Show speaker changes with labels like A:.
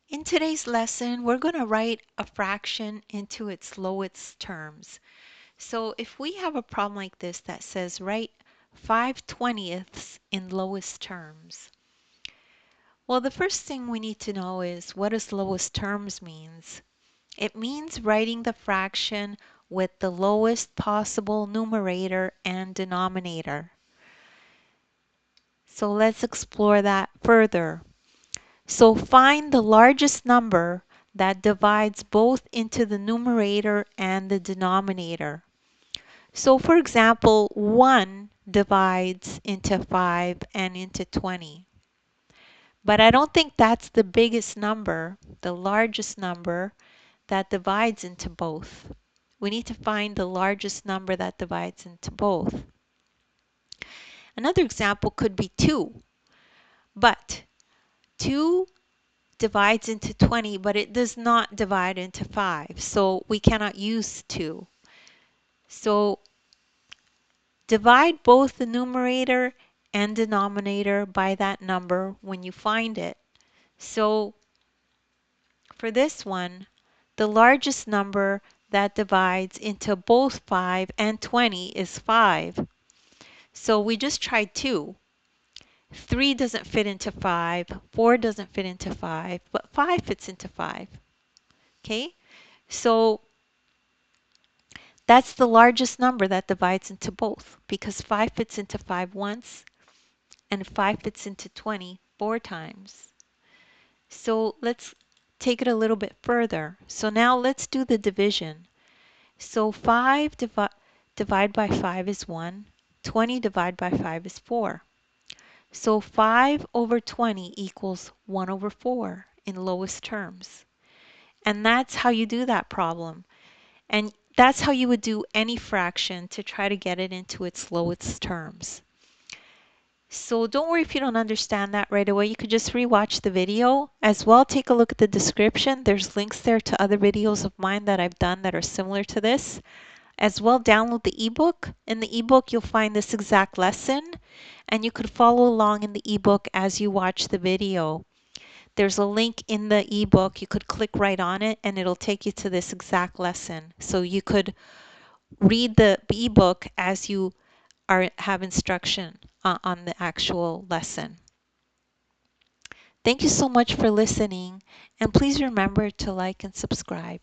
A: In today's lesson, we're going to write a fraction into its lowest terms. So if we have a problem like this that says write 5/20ths in lowest terms. Well, the first thing we need to know is what does lowest terms means? It means writing the fraction with the lowest possible numerator and denominator. So let's explore that further. So find the largest number that divides both into the numerator and the denominator. So for example, 1 divides into 5 and into 20. But I don't think that's the biggest number, the largest number that divides into both. We need to find the largest number that divides into both. Another example could be 2, but 2 divides into 20, but it does not divide into 5, so we cannot use 2. So divide both the numerator and denominator by that number when you find it. So for this one, the largest number that divides into both 5 and 20 is 5. So we just tried 2. 3 doesn't fit into 5, 4 doesn't fit into 5, but 5 fits into 5. Okay? So that's the largest number that divides into both because 5 fits into 5 once and 5 fits into 20 4 times. So let's take it a little bit further. So now let's do the division. So 5 divide by 5 is 1. 20 divided by 5 is 4. So 5 over 20 equals 1 over 4 in lowest terms. And that's how you do that problem. And that's how you would do any fraction to try to get it into its lowest terms. So don't worry if you don't understand that right away. You could just rewatch the video. As well, take a look at the description. There's links there to other videos of mine that I've done that are similar to this. As well, download the ebook. In the ebook, you'll find this exact lesson, and you could follow along in the ebook as you watch the video. There's a link in the ebook. You could click right on it, and it'll take you to this exact lesson. So you could read the ebook as you have instruction on the actual lesson. Thank you so much for listening, and please remember to like and subscribe.